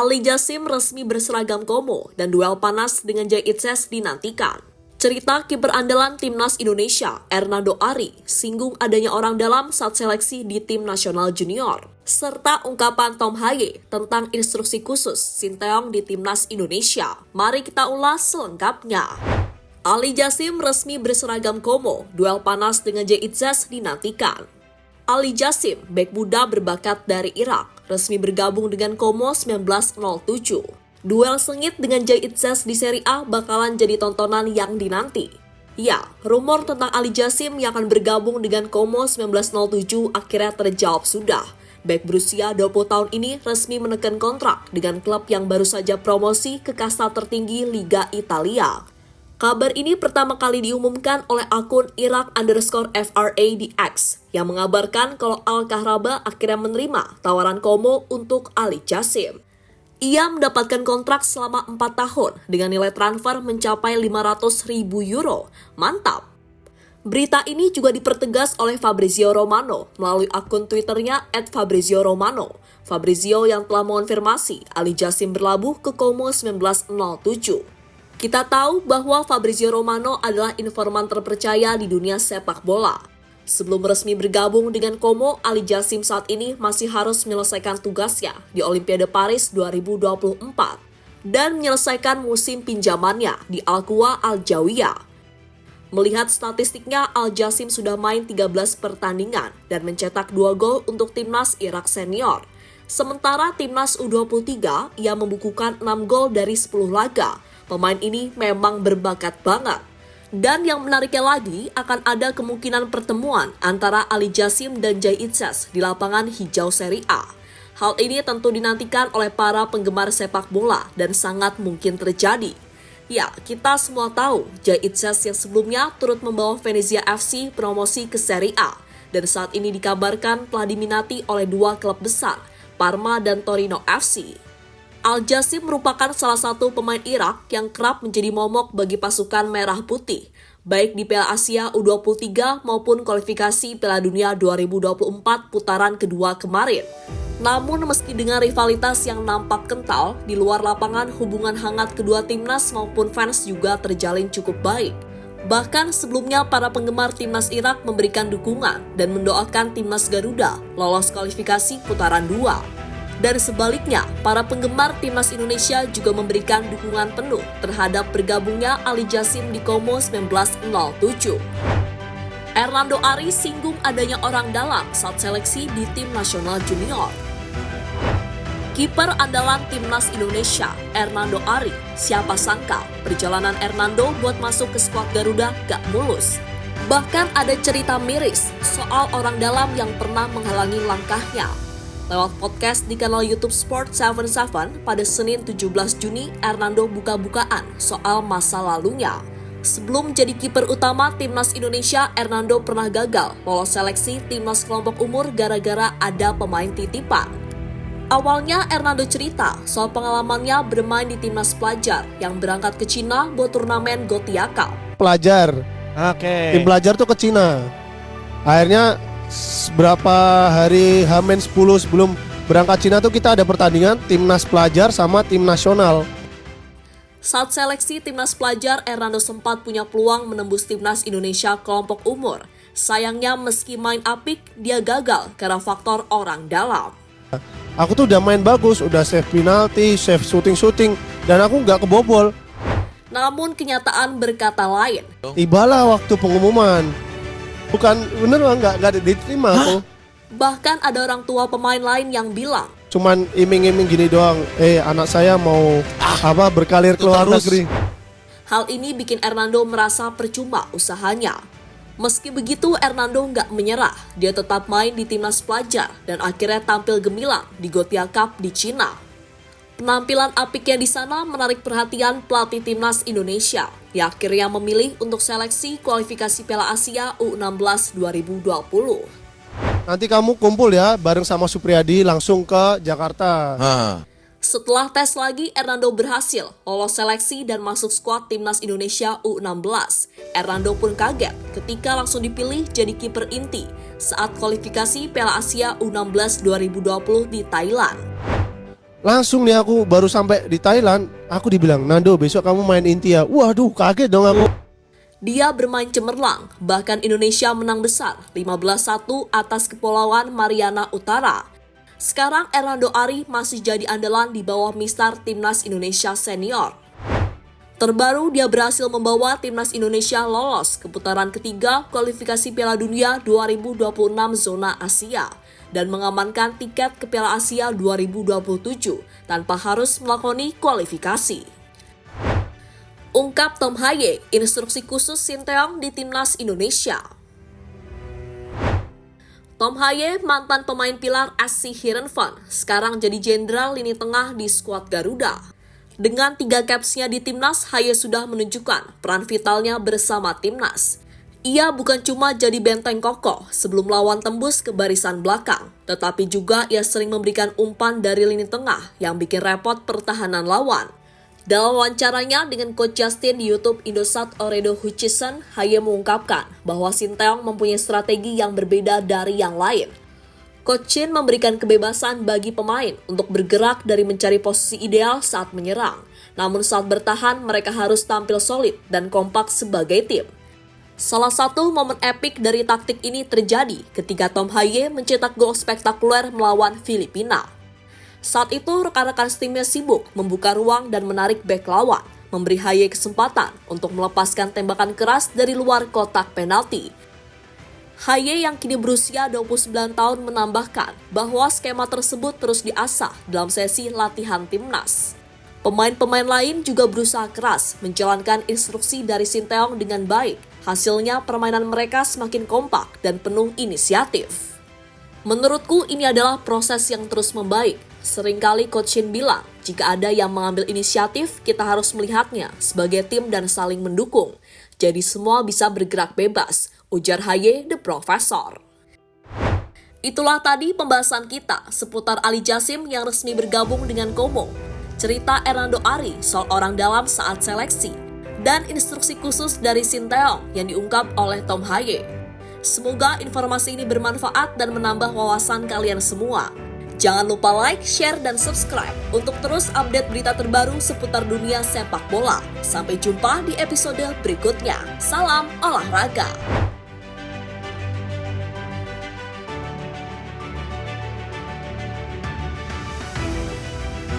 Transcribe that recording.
Ali Jassim resmi berseragam Komo dan duel panas dengan Jay Itzes dinantikan. Cerita kiper andalan Timnas Indonesia, Hernando Ari, singgung adanya orang dalam saat seleksi di tim nasional junior. Serta ungkapan Tom Haye tentang instruksi khusus Sinteyong di Timnas Indonesia. Mari kita ulas selengkapnya. Ali Jassim resmi berseragam Komo, duel panas dengan Jay Itzes dinantikan. Ali Jassim, bek muda berbakat dari Irak, resmi bergabung dengan Komo 1907. Duel sengit dengan Jay Itzes di Serie A bakalan jadi tontonan yang dinanti. Ya, rumor tentang Ali Jassim yang akan bergabung dengan Komo 1907 akhirnya terjawab sudah. Bek berusia 20 tahun ini resmi menekan kontrak dengan klub yang baru saja promosi ke kasta tertinggi Liga Italia. Kabar ini pertama kali diumumkan oleh akun Irak_FRA di X yang mengabarkan kalau Al-Kahraba akhirnya menerima tawaran Komo untuk Ali Jassim. Ia mendapatkan kontrak selama 4 tahun dengan nilai transfer mencapai 500.000 euro. Mantap! Berita ini juga dipertegas oleh Fabrizio Romano melalui akun Twitternya @FabrizioRomano. Fabrizio yang telah mengonfirmasi Ali Jassim berlabuh ke Komo 1907. Kita tahu bahwa Fabrizio Romano adalah informan terpercaya di dunia sepak bola. Sebelum resmi bergabung dengan Komo, Ali Jassim saat ini masih harus menyelesaikan tugasnya di Olimpiade Paris 2024 dan menyelesaikan musim pinjamannya di Al-Quwa Al-Jawiyah. Melihat statistiknya, Al Jassim sudah main 13 pertandingan dan mencetak 2 gol untuk timnas Irak senior. Sementara timnas U23, ia membukukan 6 gol dari 10 laga. Pemain ini memang berbakat banget. Dan yang menariknya lagi, akan ada kemungkinan pertemuan antara Ali Jassim dan Jay Itzes di lapangan hijau Serie A. Hal ini tentu dinantikan oleh para penggemar sepak bola dan sangat mungkin terjadi. Ya, kita semua tahu Jay Itzes yang sebelumnya turut membawa Venezia FC promosi ke Serie A. Dan saat ini dikabarkan telah diminati oleh 2 klub besar, Parma dan Torino FC. Al Jassim merupakan salah satu pemain Irak yang kerap menjadi momok bagi pasukan merah putih, baik di Piala Asia U23 maupun kualifikasi Piala Dunia 2024 putaran kedua kemarin. Namun meski dengan rivalitas yang nampak kental, di luar lapangan hubungan hangat kedua timnas maupun fans juga terjalin cukup baik. Bahkan sebelumnya para penggemar timnas Irak memberikan dukungan dan mendoakan timnas Garuda lolos kualifikasi putaran 2. Dan sebaliknya, para penggemar timnas Indonesia juga memberikan dukungan penuh terhadap bergabungnya Ali Jassim di Komo 1907. Hernando Ari singgung adanya orang dalam saat seleksi di tim nasional junior. Kiper andalan timnas Indonesia, Hernando Ari, siapa sangka perjalanan Hernando buat masuk ke skuad Garuda gak mulus. Bahkan ada cerita miris soal orang dalam yang pernah menghalangi langkahnya. Lewat podcast di kanal YouTube Sport77 pada Senin 17 Juni, Hernando buka-bukaan soal masa lalunya. Sebelum jadi kiper utama timnas Indonesia, Hernando pernah gagal lolos seleksi timnas kelompok umur gara-gara ada pemain titipan. Awalnya Hernando cerita soal pengalamannya bermain di timnas pelajar yang berangkat ke Cina buat turnamen Gotiaka. Pelajar, tim pelajar tuh ke Cina. Akhirnya berapa hari H-10 sebelum berangkat Cina tuh kita ada pertandingan timnas pelajar sama tim nasional. Saat seleksi timnas pelajar, Hernando sempat punya peluang menembus timnas Indonesia kelompok umur. Sayangnya meski main apik, dia gagal karena faktor orang dalam. Aku tuh udah main bagus, udah save penalti, save shooting, dan aku nggak kebobol. Namun kenyataan berkata lain. Tibalah waktu pengumuman. Bukan, bener nggak diterima aku. Bahkan ada orang tua pemain lain yang bilang, cuman iming-iming gini doang, anak saya mau berkarir ke luar negeri. Hal ini bikin Hernando merasa percuma usahanya. Meski begitu, Hernando nggak menyerah. Dia tetap main di timnas pelajar dan akhirnya tampil gemilang di Gothia Cup di Cina. Penampilan apiknya di sana menarik perhatian pelatih timnas Indonesia yang akhirnya memilih untuk seleksi kualifikasi Piala Asia U16 2020. Nanti kamu kumpul ya bareng sama Supriyadi langsung ke Jakarta. Setelah tes lagi, Hernando berhasil lolos seleksi dan masuk skuad timnas Indonesia U16. Hernando pun kaget ketika langsung dipilih jadi kiper inti saat kualifikasi Piala Asia U16 2020 di Thailand. Langsung nih aku baru sampai di Thailand, aku dibilang, Nando besok kamu main Intia. Waduh, kaget dong aku. Dia bermain cemerlang, bahkan Indonesia menang besar 15-1 atas Kepulauan Mariana Utara. Sekarang Hernando Ari masih jadi andalan di bawah Mister Timnas Indonesia Senior. Terbaru dia berhasil membawa Timnas Indonesia lolos ke putaran ketiga kualifikasi Piala Dunia 2026 zona Asia dan mengamankan tiket ke Piala Asia 2027 tanpa harus melakoni kualifikasi. Ungkap Tom Haye, instruksi khusus Sinteyong di Timnas Indonesia. Tom Haye, mantan pemain pilar SC Heerenveen, sekarang jadi jenderal lini tengah di skuad Garuda. Dengan 3 capsnya di Timnas, Haye sudah menunjukkan peran vitalnya bersama Timnas. Ia bukan cuma jadi benteng kokoh sebelum lawan tembus ke barisan belakang, tetapi juga ia sering memberikan umpan dari lini tengah yang bikin repot pertahanan lawan. Dalam wawancaranya dengan Coach Justin di YouTube Indosat Oredo Hutchison, Haye mengungkapkan bahwa Sinteyong mempunyai strategi yang berbeda dari yang lain. Coach Shin memberikan kebebasan bagi pemain untuk bergerak dari mencari posisi ideal saat menyerang. Namun saat bertahan mereka harus tampil solid dan kompak sebagai tim. Salah satu momen epik dari taktik ini terjadi ketika Tom Haye mencetak gol spektakuler melawan Filipina. Saat itu rekan-rekan timnya sibuk membuka ruang dan menarik bek lawan, memberi Haye kesempatan untuk melepaskan tembakan keras dari luar kotak penalti. Haye yang kini berusia 29 tahun menambahkan bahwa skema tersebut terus diasah dalam sesi latihan Timnas. Pemain-pemain lain juga berusaha keras menjalankan instruksi dari Sinteyong dengan baik. Hasilnya permainan mereka semakin kompak dan penuh inisiatif. Menurutku ini adalah proses yang terus membaik. Seringkali Coach Shin bilang, jika ada yang mengambil inisiatif, kita harus melihatnya sebagai tim dan saling mendukung. Jadi semua bisa bergerak bebas, ujar Haye the Professor. Itulah tadi pembahasan kita seputar Ali Jasim yang resmi bergabung dengan Como, cerita Hernando Ari soal orang dalam saat seleksi, dan instruksi khusus dari Sinteyong yang diungkap oleh Tom Haye. Semoga informasi ini bermanfaat dan menambah wawasan kalian semua. Jangan lupa like, share, dan subscribe untuk terus update berita terbaru seputar dunia sepak bola. Sampai jumpa di episode berikutnya. Salam olahraga.